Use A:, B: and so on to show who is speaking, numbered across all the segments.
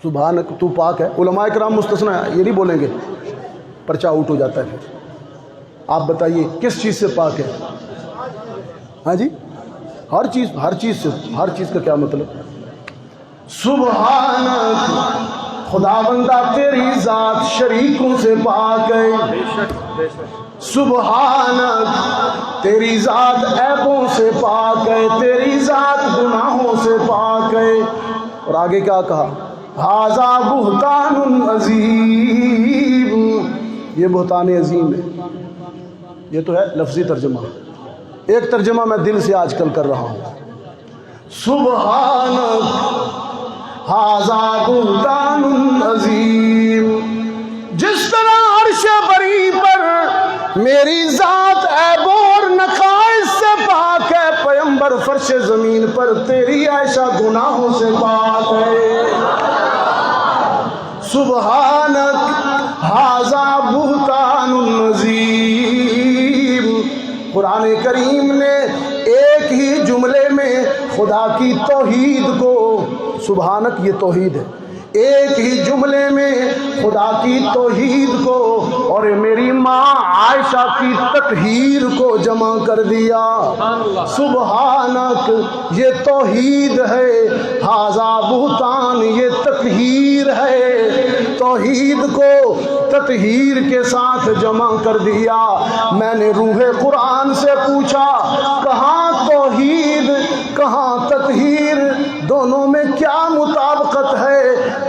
A: سبحانک تو پاک ہے، علماء کرام مستثنا ہے، یہ نہیں بولیں گے، پرچہ آؤٹ ہو جاتا ہے۔ پھر آپ بتائیے کس چیز سے پاک ہے؟ ہاں جی، ہر چیز سے، ہر چیز کا کیا مطلب؟ سبحانک خدا بندہ تیری ذات شریکوں سے پاک ہے، سبحانک تیری ذات عیبوں سے پاک ہے، تیری ذات گناہوں سے پاک ہے۔ اور آگے کیا کہا؟ ھذا بہتان عظیم، یہ بہتان عظیم ہے۔ یہ تو ہے لفظی ترجمہ، ایک ترجمہ میں دل سے آج کل کر رہا ہوں، سبحانک ھذا بہتان عظیم۔ جس طرح عرش بری پر میری ذات عیب اور نقائص سے پاک ہے، پیمبر فرش زمین پر تیری عائشہ گناہوں سے پاک ہے۔ سبحانک ھذا بہتان عظیم۔ قرآن کریم نے ایک ہی جملے میں خدا کی توحید کو، سبحانک یہ توحید ہے، ایک ہی جملے میں خدا کی توحید کو اور میری ماں عائشہ کی تطہیر کو جمع کر دیا۔ سبحانک یہ توحید ہے، ھذا بہتان یہ تطہیر ہے، توحید کو تطہیر کے ساتھ جمع کر دیا۔ میں نے روح قرآن سے پوچھا کہاں توحید کہاں تطہیر، دونوں میں کیا مطابقت ہے،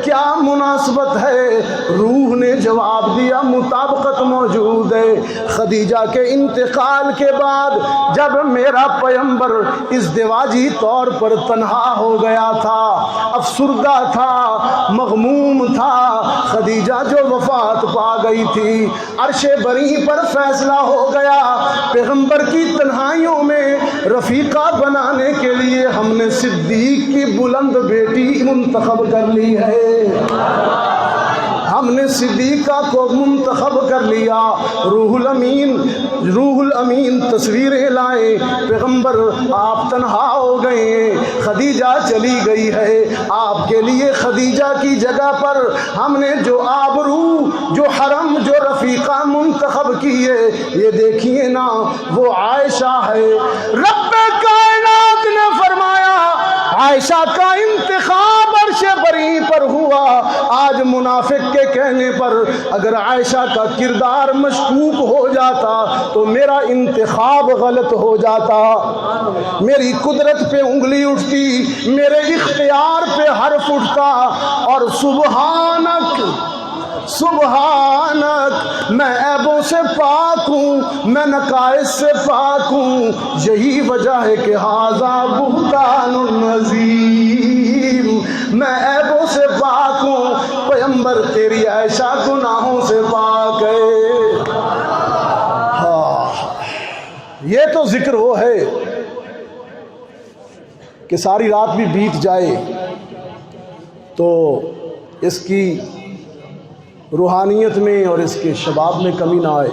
A: کیا مناسبت ہے؟ روح نے جواب دیا مطابقت موجود ہے۔ خدیجہ کے انتقال کے بعد جب میرا پیمبر ازدواجی طور پر تنہا ہو گیا تھا، افسردہ تھا، مغموم تھا، خدیجہ جو وفات پا گئی تھی، عرش بری پر فیصلہ ہو گیا پیغمبر کی تنہائیوں میں رفیقہ بنانے کے لیے ہم نے صدیق کی بلند بیٹی منتخب کر لی ہے، ہم نے صدیقہ کو منتخب کر لیا۔ روح الامین تصویریں لائے، پیغمبر آپ تنہا ہو گئے ہیں، خدیجہ چلی گئی ہے، آپ کے لیے خدیجہ کی جگہ پر ہم نے جو آبرو، جو حرم، جو رفیقہ منتخب کی ہے، یہ دیکھیے نا وہ عائشہ ہے۔ رب کائنات نے فرمایا عائشہ کا انتخاب عرش بری پر ہوا۔ آج منافق کے کہنے پر اگر عائشہ کا کردار مشکوک ہو جاتا تو میرا انتخاب غلط ہو جاتا، میری قدرت پہ انگلی اٹھتی، میرے اختیار پہ حرف اٹھتا، اور سبحانک سبحانک میں عیبوں سے پاک ہوں، میں نقائص سے پاک ہوں۔ یہی وجہ ہے کہ ھذا بہتان عظیم، میں عیبوں سے پاک ہوں، پیغمبر تیری عائشہ گناہوں سے پاک ہے۔ یہ تو ذکر وہ ہے کہ ساری رات بھی بیت جائے تو اس کی روحانیت میں اور اس کے شباب میں کمی نہ آئے۔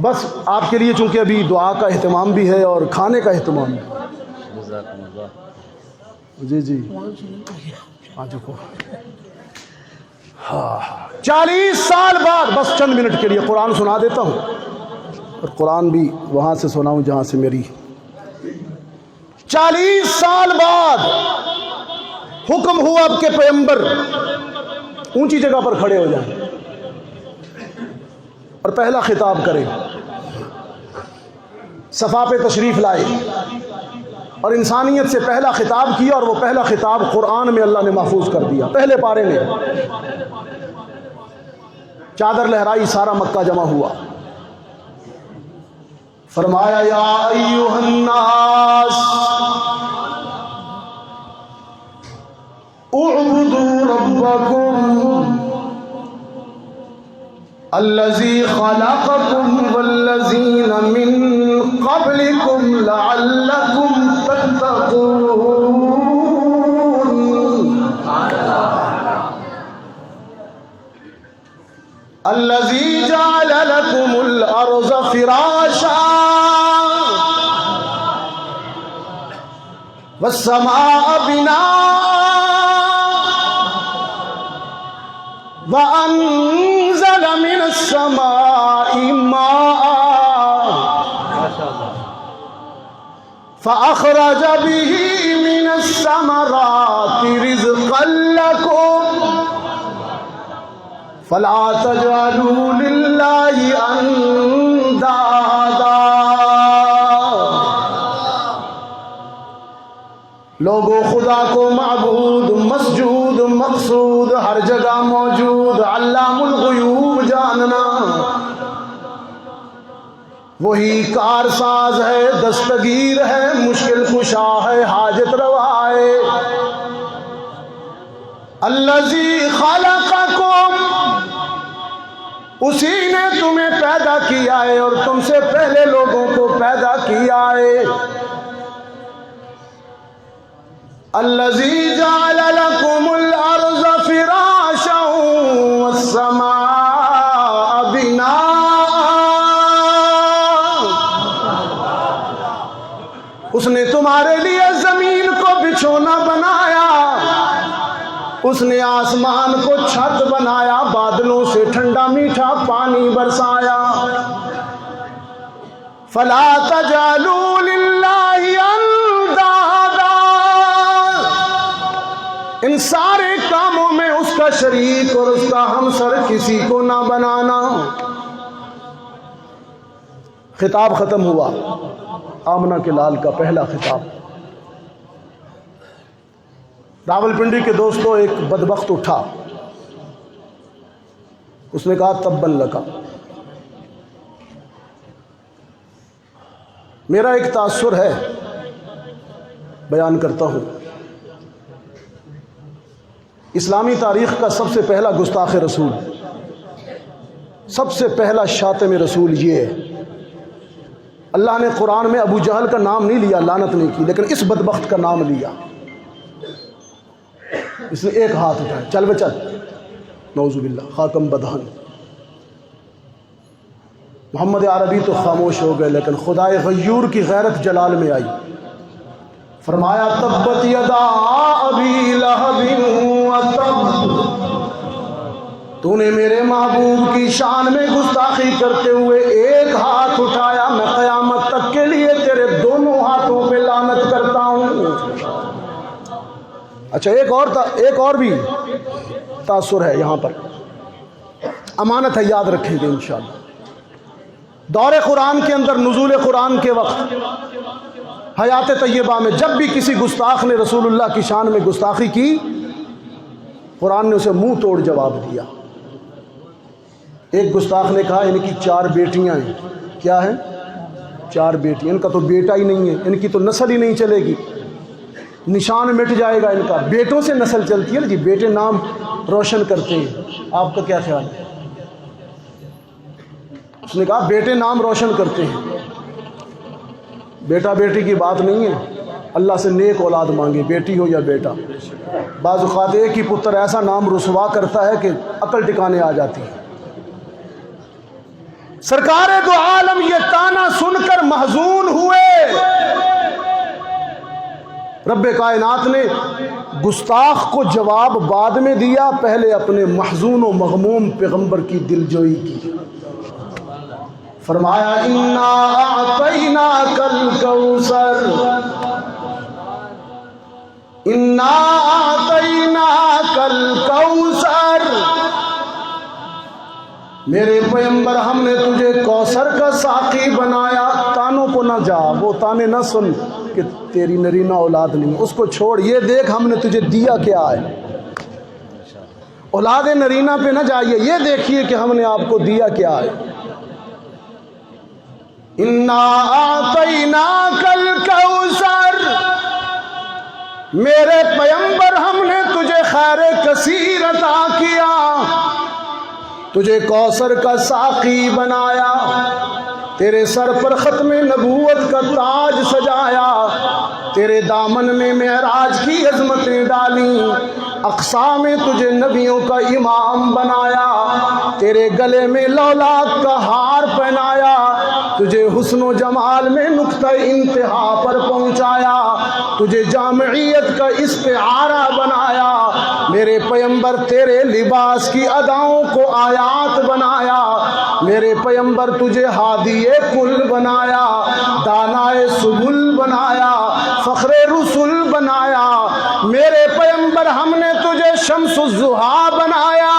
A: بس آپ کے لیے چونکہ ابھی دعا کا اہتمام بھی ہے اور کھانے کا اہتمام بھی۔ جی آ چکو۔ 40 سال بعد بس چند منٹ کے لیے قرآن سنا دیتا ہوں، اور قرآن بھی وہاں سے سناؤں جہاں سے میری۔ 40 سال بعد حکم ہوا اب کہ پیغمبر اونچی جگہ پر کھڑے ہو جائیں اور پہلا خطاب کریں۔ صفا پہ تشریف لائے اور انسانیت سے پہلا خطاب کیا، اور وہ پہلا خطاب قرآن میں اللہ نے محفوظ کر دیا۔ پہلے پارے میں چادر لہرائی، سارا مکہ جمع ہوا، فرمایا یا ایھا الناس اعبدوا ربکم الذی خلقکم والذین من قبلکم لعلکم تتقون۔ الذی جعل لکم الارض فراشا والسماء بناء وَأَنزَلَ مِنَ السَّمَاءِ مَاءً فَأَخْرَجَ بِهِ مِنَ الثَّمَرَاتِ رِزْقًا لَكُمْ فَلَا تَجْعَلُوا لِلَّهِ أَندَادًا۔ لوگوں، خدا کو معبود، مسجود، مقصود، ہر جگہ موجود، علام الغیوب جاننا، وہی کارساز ہے، دستگیر ہے، مشکل کشا ہے، حاجت روا ہے۔ الذی خلقکم، اسی نے تمہیں پیدا کیا ہے اور تم سے پہلے لوگوں کو پیدا کیا ہے۔ الذی جعل لکم الارض فراشا والسماء بناء، اس نے تمہارے لیے زمین کو بچھونا بنایا، اس نے آسمان کو چھت بنایا، بادلوں سے ٹھنڈا میٹھا پانی برسایا۔ فلا تجعلوا للہ اندادا، ان سارے کاموں میں اس کا شریک اور اس کا ہمسر کسی کو نہ بنانا۔ خطاب ختم ہوا، آمنہ کے لال کا پہلا خطاب۔ راولپنڈی کے دوستوں، ایک بدبخت اٹھا، اس نے کہا تبا لکا۔ میرا ایک تاثر ہے، بیان کرتا ہوں۔ اسلامی تاریخ کا سب سے پہلا گستاخ رسول، سب سے پہلا شاتم رسول یہ ہے۔ اللہ نے قرآن میں ابو جہل کا نام نہیں لیا، لعنت نہیں کی، لیکن اس بدبخت کا نام لیا۔ اس نے ایک ہاتھ اٹھایا، چل بے چل، نعوذ باللہ، خاکم بدہن۔ محمد عربی تو خاموش ہو گئے، لیکن خدائے غیور کی غیرت جلال میں آئی۔ فرمایا تبت یدا ابی لہب وتب، تو نے میرے محبوب کی شان میں گستاخی کرتے ہوئے ایک ہاتھ اٹھایا، میں قیامت تک کے لیے تیرے دونوں ہاتھوں پہ لعنت کرتا ہوں۔ اچھا، ایک اور بھی تاثر ہے یہاں پر، امانت ہے، یاد رکھیں گے انشاءاللہ۔ دور قرآن کے اندر، نزول قرآن کے وقت، حیات طیبہ میں جب بھی کسی گستاخ نے رسول اللہ کی شان میں گستاخی کی، قرآن نے اسے منہ توڑ جواب دیا۔ ایک گستاخ نے کہا ان کی 4 بیٹیاں ہیں۔ کیا ہیں؟ 4 بیٹیاں، ان کا تو بیٹا ہی نہیں ہے، ان کی تو نسل ہی نہیں چلے گی، نشان مٹ جائے گا ان کا۔ بیٹوں سے نسل چلتی ہے جی، بیٹے نام روشن کرتے ہیں۔ آپ کا کیا خیال ہے؟ اس نے کہا بیٹے نام روشن کرتے ہیں، بیٹا بیٹی کی بات نہیں ہے، اللہ سے نیک اولاد مانگے، بیٹی ہو یا بیٹا۔ بعض اوقات ایک ہی پتر ایسا نام رسوا کرتا ہے کہ عقل ٹکانے آ جاتی ہے۔ سرکار دو عالم یہ تانا سن کر محزون ہوئے۔ رب کائنات نے گستاخ کو جواب بعد میں دیا، پہلے اپنے محزون و مغموم پیغمبر کی دلجوئی کی۔ فرمایا انا اعطیناک الکوثر، انا اعطیناک الکوثر، میرے پیغمبر ہم نے تجھے کوثر کا ساقی بنایا۔ تانوں کو نہ جا، وہ تانے نہ سن کہ تیری نرینہ اولاد نہیں، اس کو چھوڑ، یہ دیکھ ہم نے تجھے دیا کیا ہے۔ اولاد نرینہ پہ نہ جائیے، یہ دیکھیے کہ ہم نے آپ کو دیا کیا ہے۔ انا اعطیناک الکوثر، میرے پیغمبر ہم نے تجھے خیر کثیر عطا کیا، تجھے کوثر کا ساقی بنایا، تیرے سر پر ختم نبوت کا تاج سجایا، تیرے دامن میں معراج کی عظمتیں ڈالیں، اقصا میں تجھے نبیوں کا امام بنایا، تیرے گلے میں لولاک کا ہار پہنایا، تجھے حسن و جمال میں نقطہ انتہا پر پہنچایا، تجھے جامعیت کا استعارہ بنایا، میرے پیمبر تیرے لباس کی اداؤں کو آیات بنایا، میرے پیمبر تجھے ہادی کل بنایا، دانائے سبل بنایا، فخر رسول بنایا، میرے پیمبر ہم نے تجھے شمس الضحیٰ بنایا،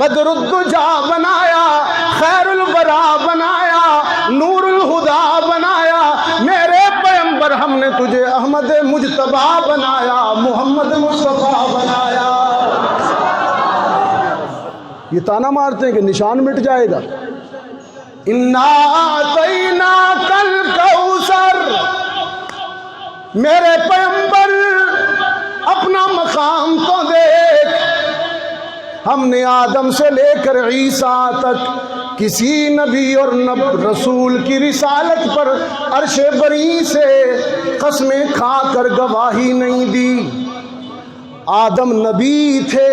A: بدر الدجا بنایا، خیر الورا بنایا، نور الہدا بنایا، میرے پیمبر ہم نے تجھے احمد مجتبیٰ بنایا، محمد مصطفیٰ بنایا۔ یہ تانا مارتے ہیں کہ نشان مٹ جائے گا۔ اِنَّا أَعْطَيْنَاكَ الْكَوْثَرَ، میرے پیمبر اپنا مقام تو دیکھ، ہم نے آدم سے لے کر عیسیٰ تک کسی نبی اور رسول کی رسالت پر عرش بری سے قسمیں کھا کر گواہی نہیں دی۔ آدم نبی تھے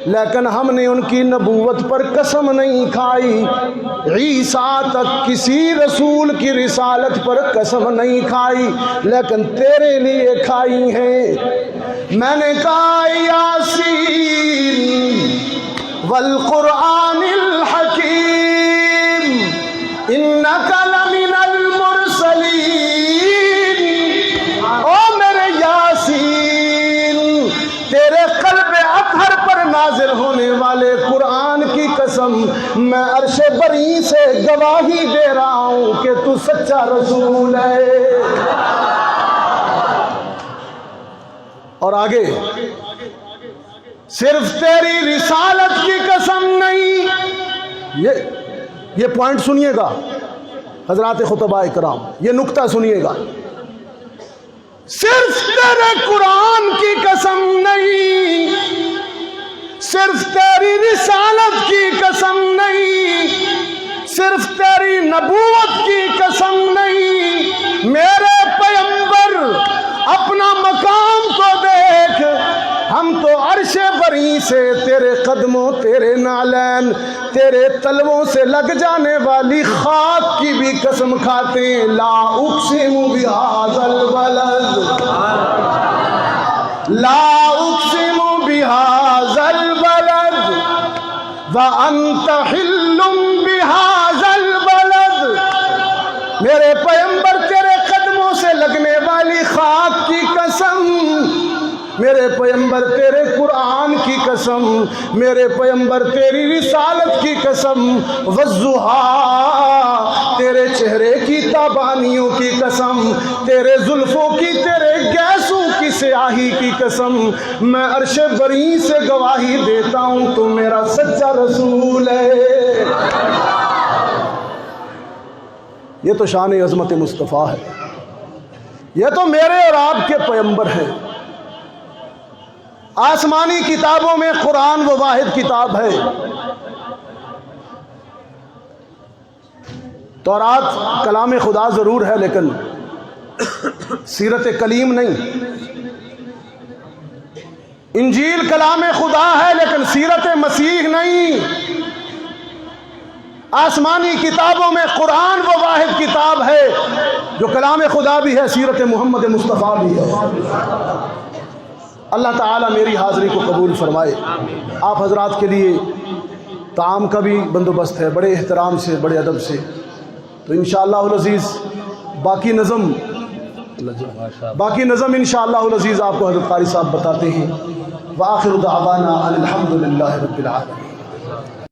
A: لیکن ہم نے ان کی نبوت پر قسم نہیں کھائی، عیسیٰ تک کسی رسول کی رسالت پر قسم نہیں کھائی لیکن تیرے لیے کھائی ہیں۔ میں نے کہا یاسین والقرآن الحکیم انک لمن المرسلین، او میرے یاسین تیرے قلب اطہر پر نازل ہونے والے قرآن کی قسم میں عرش بری سے گواہی دے رہا ہوں کہ تو سچا رسول ہے۔ اور آگے صرف تیری رسالت کی قسم نہیں، یہ پوائنٹ سنیے گا حضرات خطباء کرام، یہ نکتہ سنیے گا، صرف تیرے قرآن کی قسم نہیں، صرف تیری رسالت کی قسم نہیں، صرف تیری نبوت کی قسم نہیں، میرے پیمبر اپنا مقام تو دیکھ، ہم تو عرش بری سے تیرے قدموں، تیرے نالین، تیرے تلووں سے لگ جانے والی خاک کی بھی قسم کھاتے ہیں۔ لا اقسم بہذا البلد، لا اقسم بہذا البلد وانت حل بہذا البلد، میرے پیمبر تیرے قدموں سے لگنے والی خاک کی قسم، میرے پیمبر تیرے قرآن کی قسم، میرے پیمبر تیری رسالت کی قسم، والضحیٰ تیرے چہرے کی تابانیوں کی قسم، تیرے زلفوں کی، تیرے گیسوں کی سیاہی کی قسم، میں عرش بری سے گواہی دیتا ہوں تو میرا سچا رسول ہے۔ یہ تو شان عظمت مصطفیٰ ہے، یہ تو میرے اور آپ کے پیمبر ہیں۔ آسمانی کتابوں میں قرآن وہ واحد کتاب ہے، تورات کلام خدا ضرور ہے لیکن سیرت کلیم نہیں، انجیل کلام خدا ہے لیکن سیرت مسیح نہیں، آسمانی کتابوں میں قرآن وہ واحد کتاب ہے جو کلام خدا بھی ہے، سیرت محمد مصطفیٰ بھی ہے۔ اللہ تعالیٰ میری حاضری کو قبول فرمائے۔ آپ حضرات کے لیے طعام کا بھی بندوبست ہے، بڑے احترام سے، بڑے ادب سے، تو انشاءاللہ العزیز باقی نظم انشاءاللہ العزیز آپ کو حضرت قاری صاحب بتاتے ہیں۔ وآخر دعوانا الحمدللہ رب العالمین۔